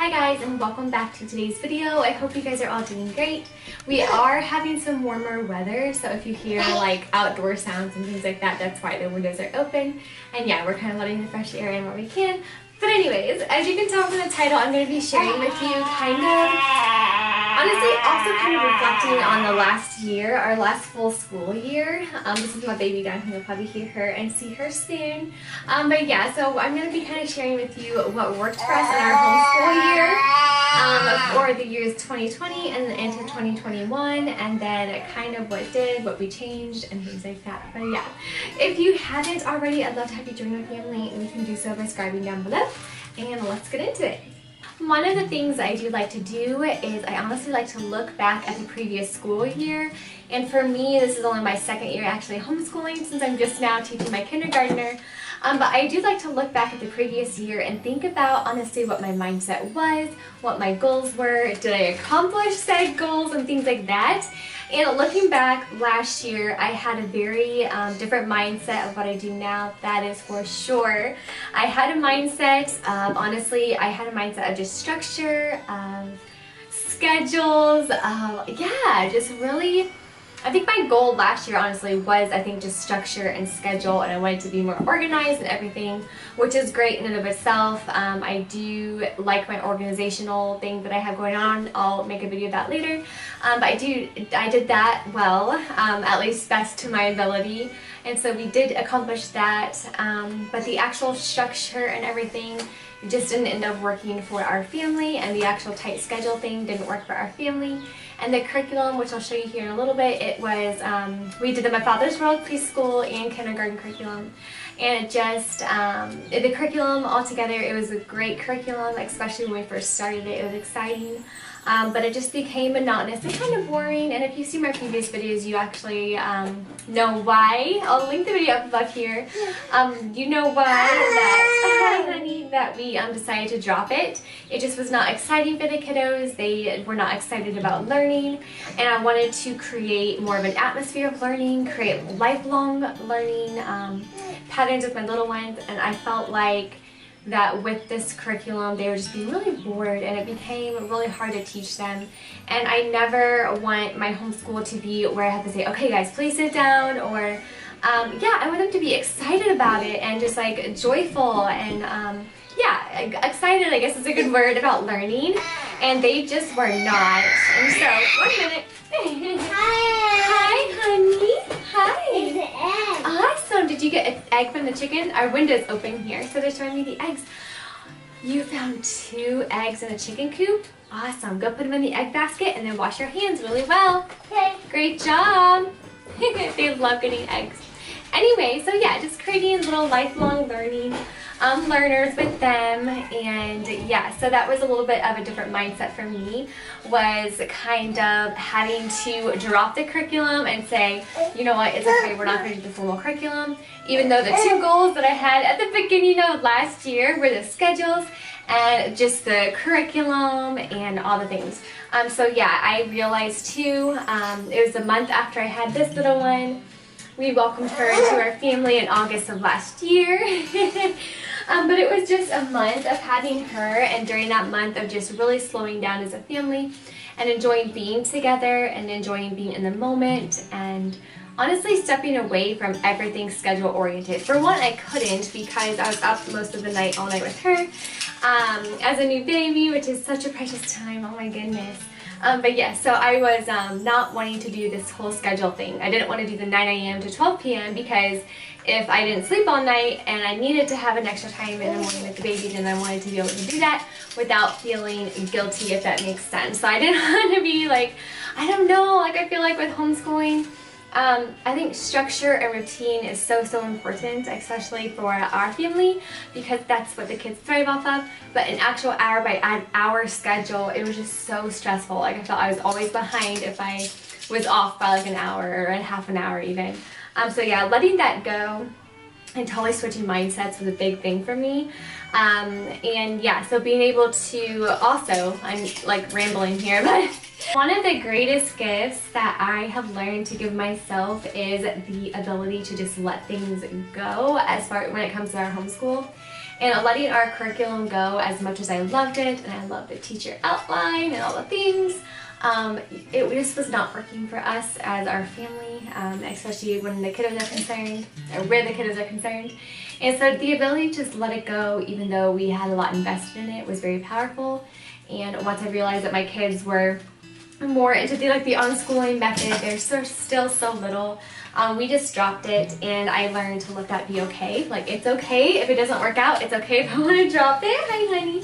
Hi guys, and welcome back to today's video. I hope you guys are all doing great. We are having some warmer weather, so if you hear like outdoor sounds and things like that, that's why the windows are open. And yeah, we're kind of letting the fresh air in where we can. But anyways, as you can tell from the title, I'm going to be sharing with you honestly also kind of reflecting on the last year, our last full school year. This is my baby down here. You'll probably hear her and see her soon. But yeah, so I'm going to be kind of sharing with you what worked for us in our homeschool year for the years 2020 and into 2021, and then kind of what we changed and things like that. But yeah, if you haven't already, I'd love to have you join our family, and you can do so by subscribing down below. And let's get into it. One of the things I do like to do is I honestly like to look back at the previous school year. And for me, this is only my second year actually homeschooling since I'm just now teaching my kindergartner. But I do like to look back at the previous year and think about honestly what my mindset was, what my goals were, did I accomplish said goals and things like that. And looking back last year, I had a very different mindset of what I do now, that is for sure. I had a mindset of, honestly, I had a mindset of just structure, of schedules, yeah, just really, I think my goal last year honestly was, I think, just structure and schedule, and I wanted to be more organized and everything, which is great in and of itself. I do like my organizational thing that I have going on. I'll make a video of that later. But I did that well, at least best to my ability, and so we did accomplish that. But the actual structure and everything just didn't end up working for our family, and the actual tight schedule thing didn't work for our family. And the curriculum, which I'll show you here in a little bit, it was, we did the My Father's World preschool and kindergarten curriculum. And it just, the curriculum altogether, it was a great curriculum, especially when we first started it. It was exciting. But it just became monotonous and kind of boring. And if you see my previous videos, you actually know why. I'll link the video up above here. You know why that, hi honey, that we decided to drop it. It just was not exciting for the kiddos. They were not excited about learning. And I wanted to create more of an atmosphere of learning, create lifelong learning patterns with my little ones. And I felt like that with this curriculum they were just being really bored, and it became really hard to teach them. And I never want my homeschool to be where I have to say, okay guys, please sit down, or yeah, I want them to be excited about it and just like joyful and yeah, excited I guess is a good word about learning, and they just were not. And so, 1 minute. Hi honey. Hi. Awesome. Did you get an egg from the chicken? Our window's open here, so they're showing me the eggs. You found 2 eggs in a chicken coop? Awesome. Go put them in the egg basket and then wash your hands really well. Okay. Great job. They love getting eggs. Anyway, so yeah, just creating little lifelong learning learners with them. And yeah, so that was a little bit of a different mindset for me, was kind of having to drop the curriculum and say, you know what, it's okay, we're not going to do the formal curriculum, even though the 2 goals that I had at the beginning of last year were the schedules and just the curriculum and all the things. So yeah, I realized too, it was a month after I had this little one. We welcomed her into our family in August of last year. But it was just a month of having her, and during that month of just really slowing down as a family and enjoying being together and enjoying being in the moment, and honestly stepping away from everything schedule oriented. For one, I couldn't because I was up most of the night, all night with her as a new baby, which is such a precious time. Oh my goodness. But yeah, so I was not wanting to do this whole schedule thing. I didn't want to do the 9 a.m. to 12 p.m. because if I didn't sleep all night and I needed to have an extra time in the morning with the baby, then I wanted to be able to do that without feeling guilty, if that makes sense. So I didn't want to be like, I don't know, like I feel like with homeschooling, I think structure and routine is so important, especially for our family, because that's what the kids thrive off of. But an actual hour by hour schedule, it was just so stressful. Like I felt I was always behind if I was off by like an hour or a half an hour even. So yeah, letting that go and totally switching mindsets was a big thing for me. And yeah, so being able to also, I'm like rambling here, but one of the greatest gifts that I have learned to give myself is the ability to just let things go as far when it comes to our homeschool. and letting our curriculum go. As much as I loved it and I loved the teacher outline and all the things, it just was not working for us as our family, especially when the kiddos are concerned, or where the kiddos are concerned. And so the ability to just let it go, even though we had a lot invested in it, was very powerful. And once I realized that my kids were more into the unschooling method, they're still so little, we just dropped it, and I learned to let that be okay. Like, it's okay if it doesn't work out. It's okay if I want to drop it. Hi, honey.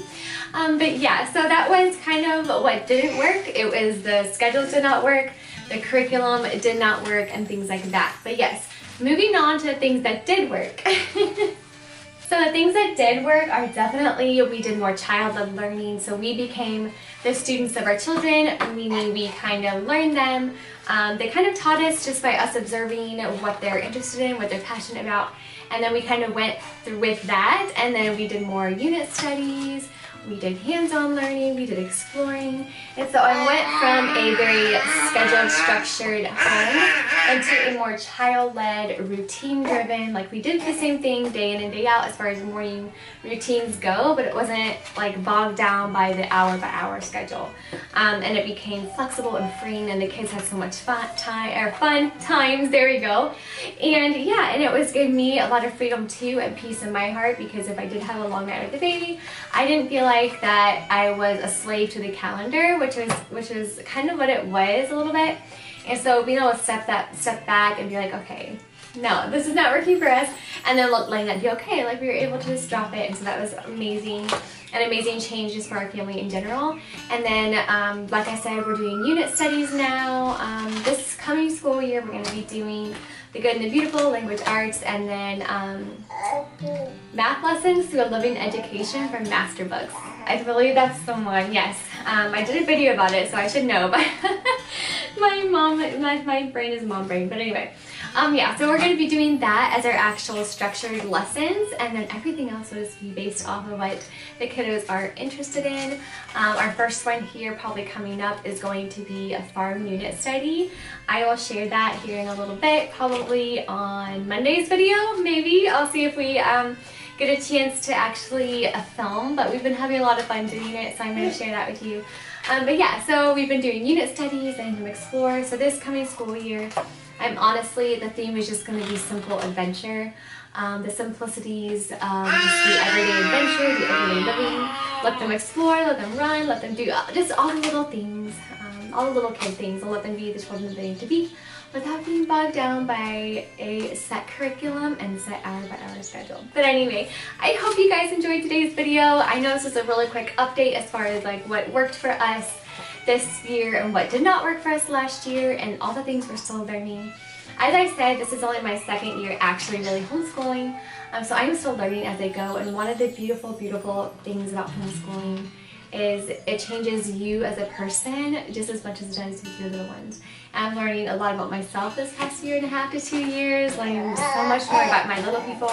But yeah, so that was kind of what didn't work. It was the schedules did not work, the curriculum did not work, and things like that. But yes, moving on to the things that did work. So the things that did work are definitely, we did more child-led learning. So we became the students of our children, meaning we kind of learned them. They kind of taught us just by us observing what they're interested in, what they're passionate about. And then we kind of went through with that, and then we did more unit studies. We did hands-on learning, we did exploring, and so I went from a very scheduled, structured home into a more child-led, routine-driven, like we did the same thing day in and day out as far as morning routines go, but it wasn't like bogged down by the hour-by-hour schedule. And it became flexible and freeing, and the kids had so much fun times, there we go. And yeah, and it was giving me a lot of freedom too, and peace in my heart, because if I did have a long night with the baby, I didn't feel like that I was a slave to the calendar, which was kind of what it was a little bit. And so being able to step back and be like, okay, no, this is not working for us, and then letting that be okay. Like, we were able to just drop it, and so that was amazing. An amazing change just for our family in general. And then, like I said, we're doing unit studies now. This coming school year, we're going to be doing the Good and the Beautiful, language arts, and then math lessons through a living education from Master Books. I believe that's the one, yes. I did a video about it, so I should know, but my brain is mom brain. But anyway, yeah, so we're going to be doing that as our actual structured lessons, and then everything else will just be based off of what the kiddos are interested in. Our first one here probably coming up is going to be a farm unit study. I will share that here in a little bit, probably on Monday's video, maybe. I'll see if we get a chance to actually film, but we've been having a lot of fun doing it, so I'm going to share that with you. But yeah, so we've been doing unit studies and explore. So this coming school year, honestly, the theme is just going to be simple adventure. The simplicities, just the everyday adventure, the everyday living. Let them explore, let them run, let them do just all the little things, all the little kid things, and let them be the children they need to be, without being bogged down by a set curriculum and set hour-by-hour schedule. But anyway, I hope you guys enjoyed today's video. I know this is a really quick update as far as like what worked for us this year and what did not work for us last year, and all the things we're still learning. As I said, this is only my second year actually really homeschooling, so I'm still learning as I go, and one of the beautiful, beautiful things about homeschooling is it changes you as a person just as much as it does with your little ones. I'm learning a lot about myself this past 1.5 to 2 years, learning so much more about my little people,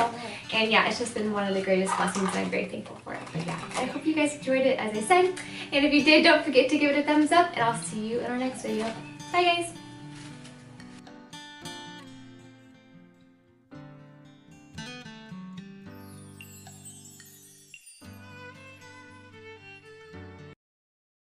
and yeah, it's just been one of the greatest blessings, and I'm very thankful for it. But yeah, I hope you guys enjoyed it as I said, and if you did, don't forget to give it a thumbs up, and I'll see you in our next video. Bye guys!